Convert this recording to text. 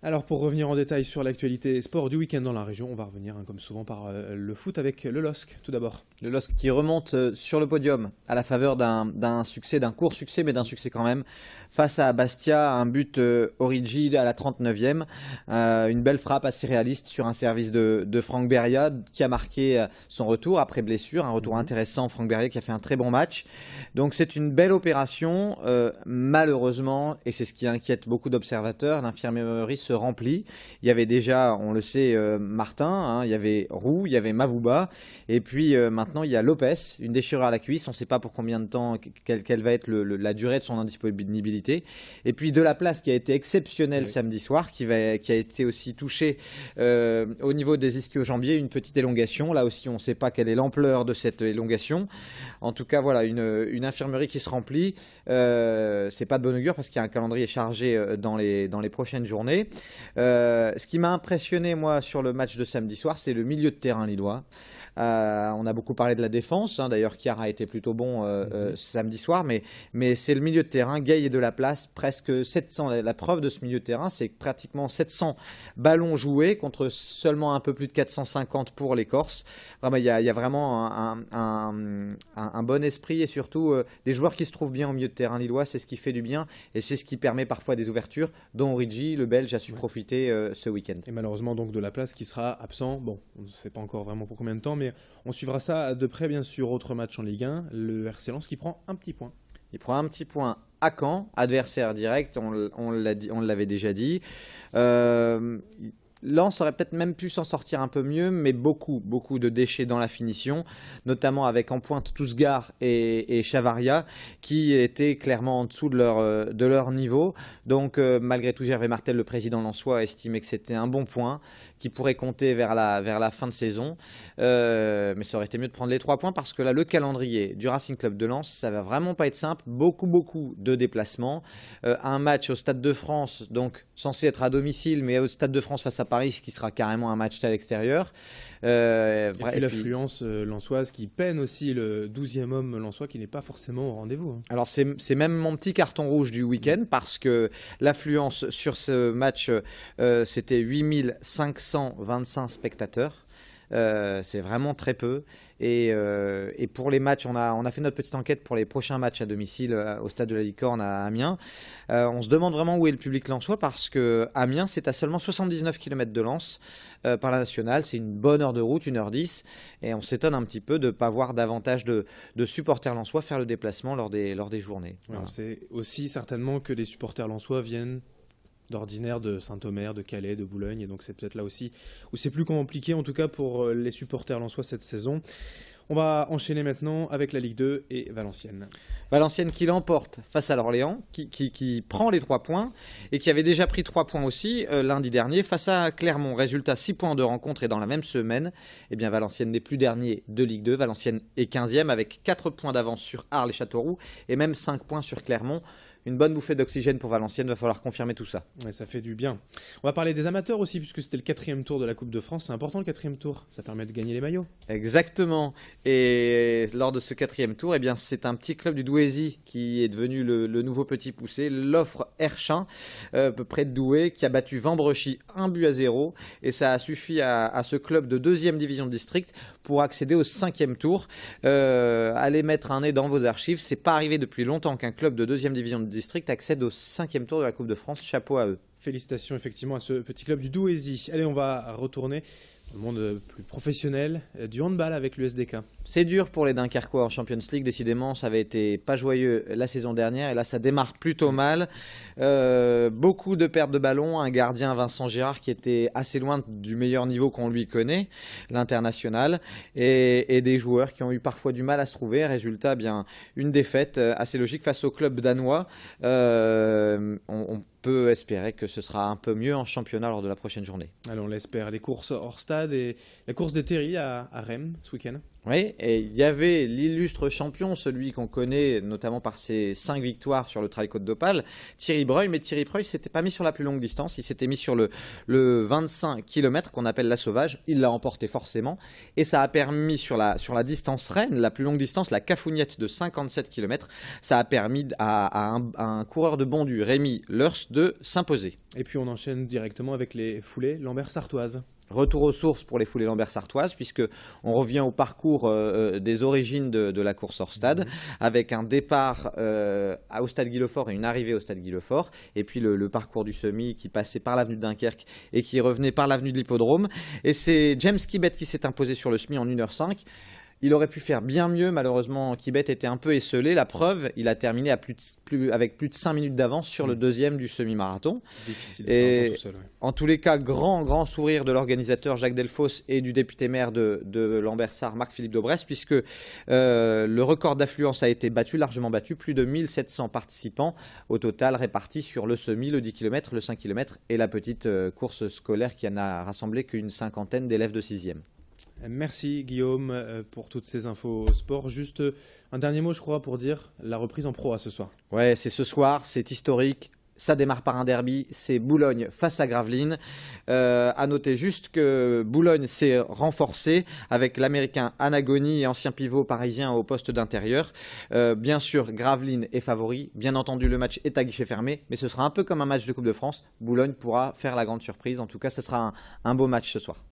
Alors pour revenir en détail sur l'actualité sport du week-end dans la région, on va revenir comme souvent par le foot avec le LOSC tout d'abord. Le LOSC qui remonte sur le podium à la faveur d'un succès, d'un court succès, mais d'un succès quand même, face à Bastia, un but Origi à la 39e, une belle frappe assez réaliste sur un service de Franck Beria qui a marqué son retour après blessure, un retour intéressant, Franck Beria qui a fait un très bon match. Donc c'est une belle opération, malheureusement, et c'est ce qui inquiète beaucoup d'observateurs, l'infirmerie se remplit. Il y avait déjà, on le sait, Martin, il y avait Roux, il y avait Mavouba, et puis maintenant il y a Lopez, une déchirure à la cuisse, on ne sait pas pour combien de temps, quelle va être la durée de son indisponibilité, et puis de la place qui a été exceptionnelle samedi soir, qui a été aussi touchée au niveau des ischio-jambiers, une petite élongation, là aussi on ne sait pas quelle est l'ampleur de cette élongation. En tout cas voilà, une infirmerie qui se remplit, c'est pas de bon augure parce qu'il y a un calendrier chargé dans les prochaines journées. Ce qui m'a impressionné moi sur le match de samedi soir, c'est le milieu de terrain lillois. On a beaucoup parlé de la défense, d'ailleurs Kiar a été plutôt bon samedi soir, mais c'est le milieu de terrain, Gay est de la place, presque 700. La preuve de ce milieu de terrain, c'est pratiquement 700 ballons joués contre seulement un peu plus de 450 pour les Corses. Vraiment, il y a vraiment un bon esprit et surtout des joueurs qui se trouvent bien au milieu de terrain lillois, c'est ce qui fait du bien et c'est ce qui permet parfois des ouvertures, dont Origi, le Belge, a su profiter ce week-end. Et malheureusement donc de la place qui sera absent, bon, on ne sait pas encore vraiment pour combien de temps, mais on suivra ça de près bien sûr. Autre match en Ligue 1, le RC Lens qui prend un petit point. Il prend un petit point à Caen, adversaire direct, on l'avait déjà dit. Lens aurait peut-être même pu s'en sortir un peu mieux, mais beaucoup de déchets dans la finition, notamment avec en pointe Tousgar et Chavaria, qui étaient clairement en dessous de leur niveau. Donc malgré tout, Gervais Martel, le président lensois, estimait que c'était un bon point, qui pourrait compter vers la fin de saison. Mais ça aurait été mieux de prendre les 3 points, parce que là, le calendrier du Racing Club de Lens, ça va vraiment pas être simple. Beaucoup de déplacements. Un match au Stade de France, donc censé être à domicile, mais au Stade de France face à Paris, ce qui sera carrément un match à l'extérieur. Et puis l'affluence lensoise qui peine aussi, le 12e homme lensois qui n'est pas forcément au rendez-vous. Alors c'est même mon petit carton rouge du week-end, parce que l'affluence sur ce match, c'était 8525 spectateurs. C'est vraiment très peu et pour les matchs, on a fait notre petite enquête pour les prochains matchs à domicile au stade de la Licorne à Amiens. On se demande vraiment où est le public lensois, parce que Amiens, c'est à seulement 79 km de Lens par la nationale, c'est une bonne heure de route, 1h10, et on s'étonne un petit peu de ne pas voir davantage de supporters lensois faire le déplacement lors des journées. Voilà. On sait aussi certainement que les supporters lensois viennent d'ordinaire de Saint-Omer, de Calais, de Boulogne, et donc c'est peut-être là aussi où c'est plus compliqué, en tout cas pour les supporters lensois cette saison. On va enchaîner maintenant avec la Ligue 2 et Valenciennes. Valenciennes qui l'emporte face à l'Orléans, qui prend les 3 points et qui avait déjà pris 3 points aussi lundi dernier face à Clermont. Résultat, 6 points de rencontre, et dans la même semaine, eh bien, Valenciennes n'est plus dernier de Ligue 2. Valenciennes est 15e avec 4 points d'avance sur Arles et Châteauroux et même 5 points sur Clermont. Une bonne bouffée d'oxygène pour Valenciennes, il va falloir confirmer tout ça. Ouais, ça fait du bien. On va parler des amateurs aussi, puisque c'était le 4e tour de la Coupe de France. C'est important le 4e tour, ça permet de gagner les maillots. Exactement. Et lors de ce 4e tour, eh bien, c'est un petit club du Douaisis qui est devenu le nouveau petit poussé, l'Offre Herchin, peu près de Douai, qui a battu Vambrechy 1-0. Et ça a suffi à ce club de 2e division de district pour accéder au 5e tour. Allez mettre un nez dans vos archives, c'est pas arrivé depuis longtemps qu'un club de 2e division de district accède au 5e tour de la Coupe de France. Chapeau à eux. Félicitations effectivement à ce petit club du Douaisis. Allez, on va retourner dans le monde plus professionnel du handball avec l'USDK. C'est dur pour les Dunkerquois en Champions League. Décidément, ça avait été pas joyeux la saison dernière. Et là, ça démarre plutôt mal. Beaucoup de pertes de ballon. Un gardien, Vincent Gérard, qui était assez loin du meilleur niveau qu'on lui connaît, l'international. Et des joueurs qui ont eu parfois du mal à se trouver. Résultat, bien, une défaite assez logique face au club danois. On peut espérer que ce sera un peu mieux en championnat lors de la prochaine journée. Alors on l'espère. Les courses hors stade et la course des Terry à Rennes ce week-end. Oui, et il y avait l'illustre champion, celui qu'on connaît notamment par ses 5 victoires sur le Trail-Côte d'Opale, Thierry Breuil, mais Thierry Breuil s'était pas mis sur la plus longue distance, il s'était mis sur le 25 km qu'on appelle la sauvage, il l'a emporté forcément, et ça a permis sur la distance reine, la plus longue distance, la Cafougnette de 57 km, ça a permis à un coureur de Bondu, Rémi Leurs, de s'imposer. Et puis on enchaîne directement avec les foulées Lambert-Sartoise. Retour aux sources pour les foulées Lambert-Sartoises, puisque on revient au parcours des origines de la course hors stade, avec un départ au stade Guillefort et une arrivée au stade Guillefort, et puis le parcours du semi qui passait par l'avenue de Dunkerque et qui revenait par l'avenue de l'Hippodrome. Et c'est James Kibet qui s'est imposé sur le semi en 1h05. Il aurait pu faire bien mieux, malheureusement Kibet était un peu esselé. La preuve, il a terminé avec plus de 5 minutes d'avance sur le deuxième du semi-marathon. Difficile de Et faire un temps tout seul, ouais. en tous les cas, grand sourire de l'organisateur Jacques Delfosse et du député maire de Lambersart, Marc-Philippe Daubresse, puisque le record d'affluence a été battu, largement battu, plus de 1700 participants au total répartis sur le semi, le 10 km, le 5 km et la petite course scolaire qui en a rassemblé qu'une cinquantaine d'élèves de 6e. Merci Guillaume pour toutes ces infos sport. Juste un dernier mot, je crois, pour dire la reprise en pro à ce soir. Ouais, c'est ce soir, c'est historique. Ça démarre par un derby, c'est Boulogne face à Gravelines. À noter juste que Boulogne s'est renforcé avec l'américain Anagoni, ancien pivot parisien au poste d'intérieur. Bien sûr, Gravelines est favori. Bien entendu, le match est à guichet fermé, mais ce sera un peu comme un match de Coupe de France. Boulogne pourra faire la grande surprise. En tout cas, ce sera un beau match ce soir.